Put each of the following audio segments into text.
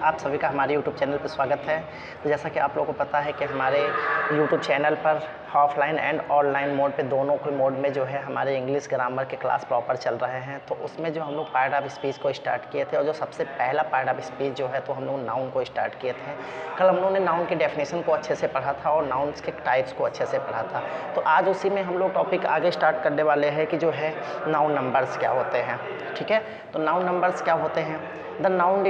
आप सभी का हमारे YouTube चैनल पर स्वागत है। तो जैसा कि आप लोगों को पता है कि हमारे YouTube चैनल पर ऑफलाइन एंड ऑनलाइन मोड पे दोनों के मोड में जो है हमारे इंग्लिश ग्रामर के क्लास प्रॉपर चल रहे हैं। तो उसमें जो हम लोग पार्ट ऑफ स्पीच को स्टार्ट किए थे और जो सबसे पहला पार्ट ऑफ स्पीच जो है तो हम लोग नाउन को स्टार्ट किए थे। कल हम लोगों ने नाउन के डेफिनेशन को अच्छे से पढ़ा था और नाउन्स के टाइप्स को अच्छे से पढ़ा था। तो आज उसी में हम लोग टॉपिक आगे स्टार्ट करने वाले हैं कि जो है नाउन नंबर्स क्या होते हैं। ठीक है, तो नाउन नंबर्स क्या होते हैं? The noun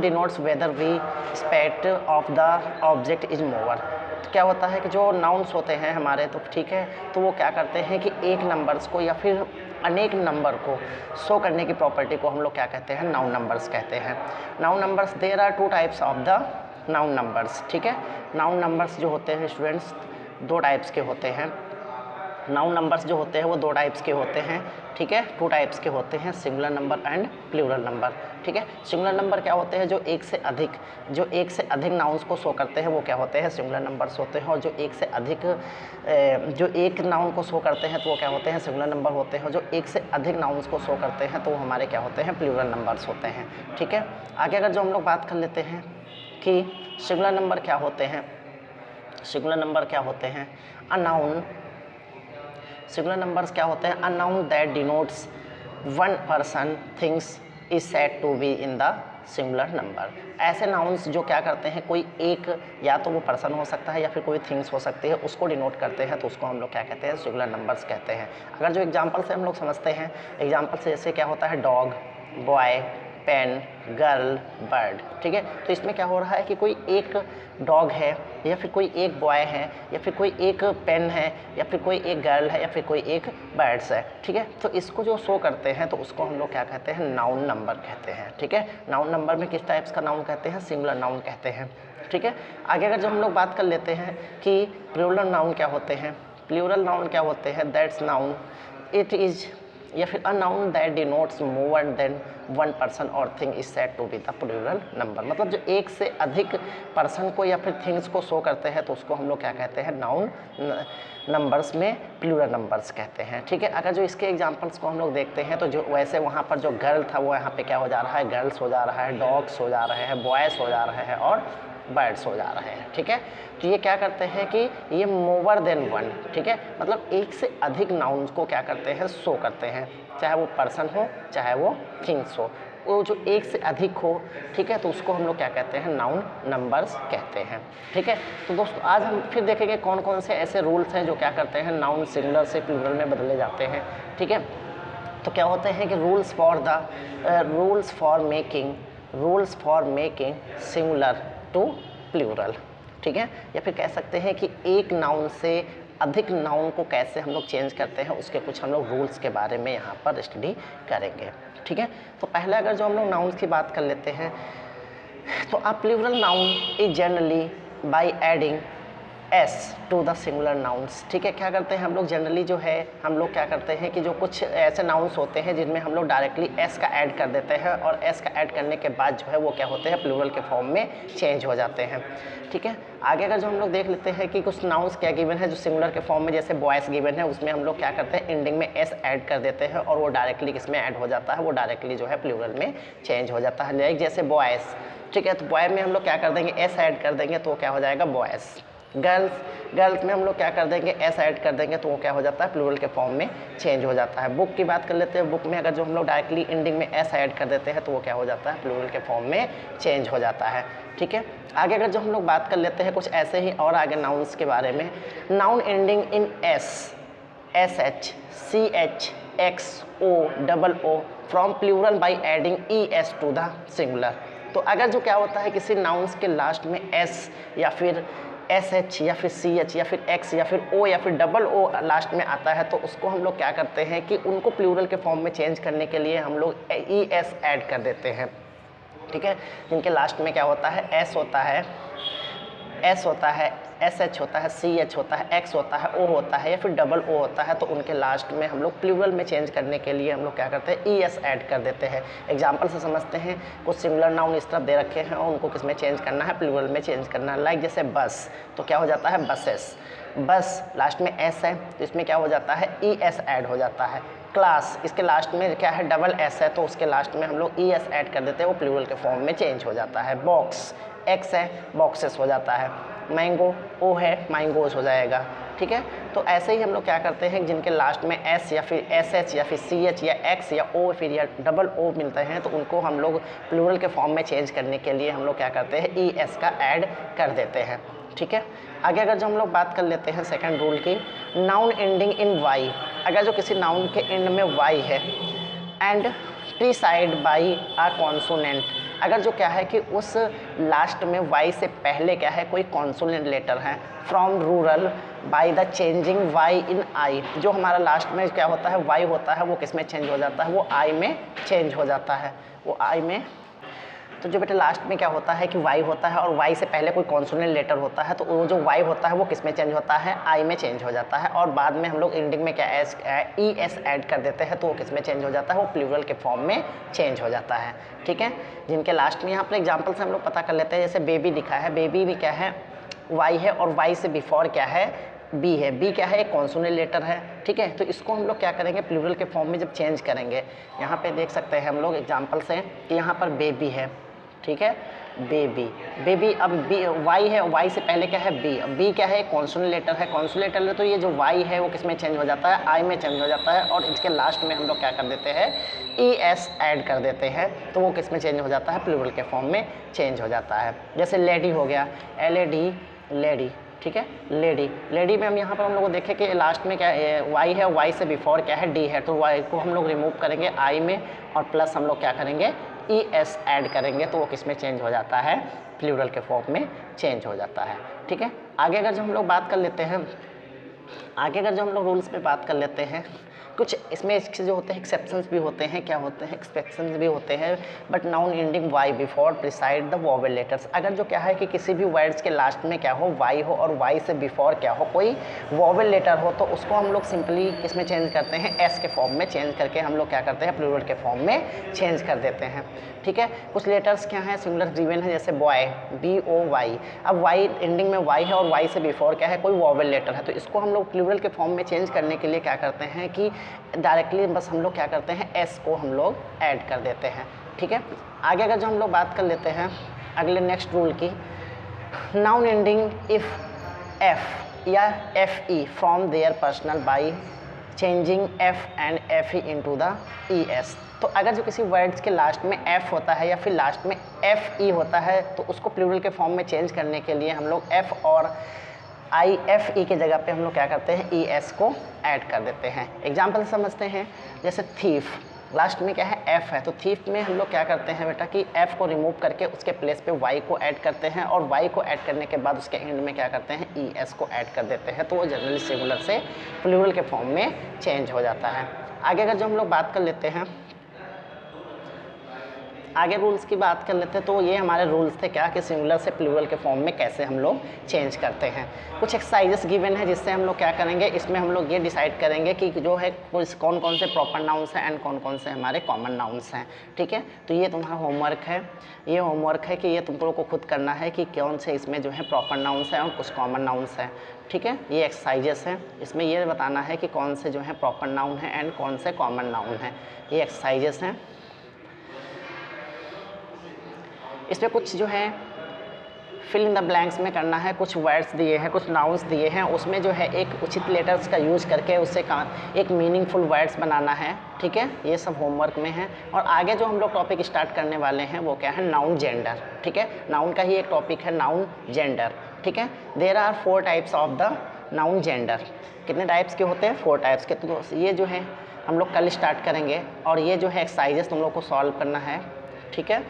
denotes whether we aspect of the object is mover। तो क्या होता है कि जो नाउन्स होते हैं हमारे, तो ठीक है, तो वो क्या करते हैं कि एक नंबर्स को या फिर अनेक नंबर को शो करने की प्रॉपर्टी को हम लोग क्या कहते हैं? नाउन नंबर्स कहते हैं। Noun numbers there are two types of the noun numbers. ठीक है, नाउन नंबर्स जो होते हैं स्टूडेंट्स दो टाइप्स के होते हैं। नाउन नंबर्स जो होते हैं वो दो टाइप्स के होते हैं। ठीक है, टू टाइप्स के होते हैं, singular number and plural number. ठीक है, सिंगुलर नंबर क्या होते हैं? जो एक से अधिक नाउन्स को शो करते हैं वो क्या होते हैं? सिंगुलर नंबर्स होते हैं। और जो एक नाउन को शो करते हैं तो वो क्या होते हैं? सिंगुलर नंबर होते हैं। जो एक से अधिक नाउन्स को शो करते हैं तो वो हमारे क्या होते हैं? प्लूरल नंबर्स होते हैं। ठीक है, आगे अगर जो हम लोग बात कर लेते हैं कि सिंगुलर नंबर क्या होते हैं। सिंगुलर नंबर क्या होते हैं? अ नाउन सिंगुलर नंबर्स क्या होते हैं? A noun that denotes one person things is said to be in the singular number. ऐसे नाउन्स जो क्या करते हैं, कोई एक या तो वो पर्सन हो सकता है या फिर कोई थिंग्स हो सकती है, उसको डिनोट करते हैं तो उसको हम लोग क्या कहते हैं? सिंगुलर नंबर्स कहते हैं। अगर जो एग्जांपल से हम लोग समझते हैं, एग्जांपल से जैसे क्या होता है? Dog, boy, pen, girl, bird. ठीक है, तो इसमें क्या हो रहा है कि कोई एक डॉग है या फिर कोई एक बॉय है या फिर कोई एक पेन है या फिर कोई एक गर्ल है या फिर कोई एक बर्ड्स है। ठीक है, तो इसको जो शो करते हैं तो उसको हम लोग क्या कहते हैं? नाउन नंबर कहते हैं। ठीक है, नाउन नंबर में किस टाइप्स का नाउन कहते हैं? सिंगुलर नाउन कहते हैं। ठीक है, आगे अगर जो हम लोग बात कर लेते हैं कि प्लूरल नाउन क्या होते हैं। प्लूरल नाउन क्या होते हैं? दैट्स नाउन इट इज या फिर a noun that denotes more than one person और thing is said to be the plural number. मतलब जो एक से अधिक पर्सन को या फिर थिंग्स को शो करते हैं तो उसको हम लोग क्या कहते हैं? नाउन नंबर्स में प्लूरल नंबर्स कहते हैं। ठीक है, अगर जो इसके एग्जांपल्स को हम लोग देखते हैं तो जो वैसे वहाँ पर जो गर्ल था वो यहाँ पे क्या हो जा रहा है? गर्ल्स हो जा रहा है, डॉग्स हो जा रहे हैं, बॉयज़ हो जा रहे हैं और बर्ड्स हो जा रहे हैं। ठीक है, तो ये क्या करते हैं कि ये मोवर देन वन। ठीक है, मतलब एक से अधिक नाउन्स को क्या करते हैं? शो करते हैं, चाहे वो पर्सन हो चाहे वो थिंग्स हो, वो जो एक से अधिक हो। ठीक है, तो उसको हम लोग क्या कहते हैं? नाउन नंबर्स कहते हैं। ठीक है, तो दोस्तों आज हम फिर देखेंगे कौन कौन से ऐसे रूल्स हैं जो क्या करते हैं? नाउन सिंगुलर से प्लूरल में बदले जाते हैं। ठीक है, तो क्या होते हैं कि rules for making singular to plural. ठीक है, या फिर कह सकते हैं कि एक नाउन से अधिक नाउन को कैसे हम लोग चेंज करते हैं उसके कुछ हम लोग रूल्स के बारे में यहाँ पर स्टडी करेंगे। ठीक है, तो पहले अगर जो हम लोग नाउन्स की बात कर लेते हैं तो a plural noun is generally by adding S to the singular nouns. ठीक है, क्या करते हैं हम लोग जनरली जो है हम लोग क्या करते हैं कि जो कुछ ऐसे नाउन्स होते हैं जिनमें हम लोग डायरेक्टली एस का ऐड कर देते हैं और एस का ऐड करने के बाद जो है वो क्या होते हैं? प्लूरल के फॉर्म में चेंज हो जाते हैं। ठीक है, आगे अगर जो हम लोग देख लेते हैं कि कुछ नाउन्स क्या गिवन है जो सिंगुलर के फॉर्म में, जैसे बॉयज़ गिवन है, उसमें हम लोग क्या करते हैं? एंडिंग में एस ऐड कर देते हैं और वो डायरेक्टली किसमें ऐड हो जाता है? वो डायरेक्टली जो है प्लूरल में चेंज हो जाता है। लाइक जैसे बॉयज़, ठीक है, तो बॉय में हम लोग क्या कर देंगे? एस ऐड कर देंगे तो वो क्या हो जाएगा? बॉयज़। गर्ल्स में हम लोग क्या कर देंगे? एस ऐड कर देंगे तो वो क्या हो जाता है? प्लूरल के फॉर्म में चेंज हो जाता है। बुक की बात कर लेते हैं, बुक में अगर जो हम लोग डायरेक्टली एंडिंग में एस ऐड कर देते हैं तो वो क्या हो जाता है? प्लूरल के फॉर्म में चेंज हो जाता है। ठीक है, आगे अगर जो हम लोग बात कर लेते हैं कुछ ऐसे ही और आगे नाउन्स के बारे में, noun ending in S, S H, C H, X, O, double O from plural by adding E S to the singular. तो अगर जो क्या होता है किसी नाउन्स के लास्ट में एस या फिर एस एच या फिर सी एच या फिर एक्स या फिर ओ या फिर डबल ओ लास्ट में आता है तो उसको हम लोग क्या करते हैं कि उनको प्लूरल के फॉर्म में चेंज करने के लिए हम लोग ई एस ऐड कर देते हैं। ठीक है, जिनके लास्ट में क्या होता है? एस होता है SH होता है, CH होता है, X होता है, O होता है या फिर डबल O होता है, तो उनके लास्ट में हम लोग प्लूरल में चेंज करने के लिए हम लोग क्या करते हैं, ES ऐड कर देते हैं। एग्जाम्पल से समझते हैं, कुछ सिंगुलर नाउन इस तरफ दे रखे हैं और उनको किस में चेंज करना है, प्लूरल में चेंज करना है। लाइक जैसे बस, तो क्या हो जाता है बसेस, बस लास्ट में S है तो इसमें क्या हो जाता है, ES ऐड हो जाता है। क्लास, इसके लास्ट में क्या है, डबल S है तो उसके लास्ट में हम लोग ES ऐड कर देते हैं, वो प्लूरल के फॉर्म में चेंज हो जाता है। बॉक्स, X है, बॉक्सेस हो जाता है। मैंगो, O है, मैंगोज हो जाएगा। ठीक है, तो ऐसे ही हम लोग क्या करते हैं, जिनके लास्ट में S या फिर SH या फिर CH या X या O फिर या डबल O मिलते हैं, तो उनको हम लोग प्लूरल के फॉर्म में चेंज करने के लिए हम लोग क्या करते हैं, ES का ऐड कर देते हैं। ठीक है, आगे अगर जो हम लोग बात कर लेते हैं सेकंड रूल की, नाउन एंडिंग इन Y, अगर जो किसी नाउन के एंड में Y है एंड प्रीसाइड बाई अ कॉन्सोनेंट, अगर जो क्या है कि उस लास्ट में Y से पहले क्या है, कोई कॉन्सोनेंट लेटर है, from rural by the changing Y in I, जो हमारा लास्ट में क्या होता है Y होता है वो किस में चेंज हो जाता है, वो I में चेंज हो जाता है, वो I में। तो जो बेटा लास्ट में क्या होता है कि Y होता है और Y से पहले कोई कॉन्सोनेंट लेटर होता है, तो वो जो Y होता है वो किस में चेंज होता है, I में चेंज हो जाता है, और बाद में हम लोग एंडिंग में क्या ES ऐड कर देते हैं, तो वो किस में चेंज हो जाता है, वो प्लूरल के फॉर्म में चेंज हो जाता है। ठीक है, जिनके लास्ट में यहाँ पर एग्जाम्पल से हम लोग पता कर लेते हैं, जैसे बेबी लिखा है, बेबी भी क्या है Y है और Y से बिफोर क्या है, B है, B क्या है, एक कॉन्सोनेंट लेटर है। ठीक है, तो इसको हम लोग क्या करेंगे, प्लूरल के फॉर्म में जब चेंज करेंगे, यहाँ पे देख सकते हैं हम लोग एग्जांपल से कि यहाँ पर बेबी है। ठीक है, बेबी, बेबी, अब बी Y है, Y से पहले क्या है B, अब B क्या है, कॉन्सोनेंट लेटर है, कॉन्सोनेंट लेटर है, तो ये जो Y है वो किस में चेंज हो जाता है, I में चेंज हो जाता है, और इसके लास्ट में हम लोग क्या कर देते हैं, ES ऐड कर देते हैं, तो वो किस में चेंज हो जाता है, प्लूरल के फॉर्म में चेंज हो जाता है। जैसे लेडी हो गया, LAD, लेडी। ठीक है, लेडी, लेडी में हम यहाँ पर हम लोग को देखें कि लास्ट में क्या है, Y है, Y से बिफोर क्या है, D है, तो Y को हम लोग रिमूव करेंगे I में, और प्लस हम लोग क्या करेंगे, ES ऐड करेंगे, तो वो किस में चेंज हो जाता है, प्लूरल के फॉर्म में चेंज हो जाता है। ठीक है, आगे अगर जो हम लोग बात कर लेते हैं, आगे अगर जो हम लोग रूल्स पे बात कर लेते हैं, कुछ इसमें जो होते हैं एक्सेप्शंस भी होते हैं, क्या होते हैं, एक्सेप्शंस भी होते हैं, but noun ending Y before preside the vowel letters, अगर जो क्या है कि किसी भी वर्ड्स के लास्ट में क्या हो, Y हो और Y से बिफोर क्या हो, कोई वोवेल लेटर हो, तो उसको हम लोग सिंपली किस में चेंज करते हैं, S के फॉर्म में चेंज करके हम लोग क्या करते हैं, प्लूरल के फॉर्म में चेंज कर देते हैं। ठीक है, कुछ लेटर्स क्या है, सिंगुलर गिवन है, जैसे बॉय, BOY, अब Y एंडिंग में Y है और Y से बिफोर क्या है, कोई वोवेल लेटर है, तो इसको हम लोग प्लूरल के फॉर्म में चेंज करने के लिए क्या करते हैं कि डायरेक्टली बस हम लोग क्या करते हैं, S को हम लोग ऐड कर देते हैं। ठीक है, आगे अगर जो हम लोग बात कर लेते हैं अगले नेक्स्ट रूल की, नाउन एंडिंग इफ F या FE from their personal by changing F and FE into the ES, तो अगर जो किसी वर्ड्स के लास्ट में F होता है या फिर लास्ट में FE होता है, तो उसको प्लूरल के फॉर्म में चेंज करने के लिए हम लोग F और IFE के जगह पे हम लोग क्या करते हैं, ES को ऐड कर देते हैं। एग्जाम्पल समझते हैं, जैसे थीफ, लास्ट में क्या है, F है, तो थीफ में हम लोग क्या करते हैं बेटा कि F को रिमूव करके उसके प्लेस पे Y को ऐड करते हैं, और Y को ऐड करने के बाद उसके एंड में क्या करते हैं, ES को ऐड कर देते हैं, तो वो जनरली सिंगुलर से प्लूरल के फॉर्म में चेंज हो जाता है। आगे अगर जो हम लोग बात कर लेते हैं, आगे रूल्स की बात कर लेते हैं, तो ये हमारे रूल्स थे क्या कि सिंगुलर से प्लूरल के फॉर्म में कैसे हम लोग चेंज करते हैं। कुछ एक्सरसाइजेस गिवन है जिससे हम लोग क्या करेंगे, इसमें हम लोग ये डिसाइड करेंगे कि जो है कौन कौन से प्रॉपर नाउन्स हैं एंड कौन कौन से हमारे कॉमन नाउन्स हैं। ठीक है, तो ये तुम्हारा होमवर्क है, ये होमवर्क है कि ये तुम लोगों को खुद करना है कि कौन से इसमें जो है प्रॉपर नाउन्स हैं और कुछ कॉमन नाउन्स हैं। ठीक है, ये एक्सरसाइजेस हैं, इसमें ये बताना है कि कौन से जो है प्रॉपर नाउन है एंड कौन से कॉमन नाउन हैं। ये एक्सरसाइजेस हैं, इसमें कुछ जो है फिल इन द ब्लैंक्स में करना है, कुछ वर्ड्स दिए हैं, कुछ नाउन्स दिए हैं, उसमें जो है एक उचित लेटर्स का यूज़ करके उससे एक मीनिंगफुल वर्ड्स बनाना है। ठीक है, ये सब होमवर्क में है। और आगे जो हम लोग टॉपिक स्टार्ट करने वाले हैं वो क्या है, नाउन जेंडर। ठीक है, नाउन का ही एक टॉपिक है नाउन जेंडर। ठीक है, there are 4 types of the noun gender. कितने टाइप्स के होते हैं, 4 टाइप्स के। तो ये जो है हम लोग कल स्टार्ट करेंगे, और ये जो है एक्सरसाइजेस तुम लोग को सॉल्व करना है। ठीक है,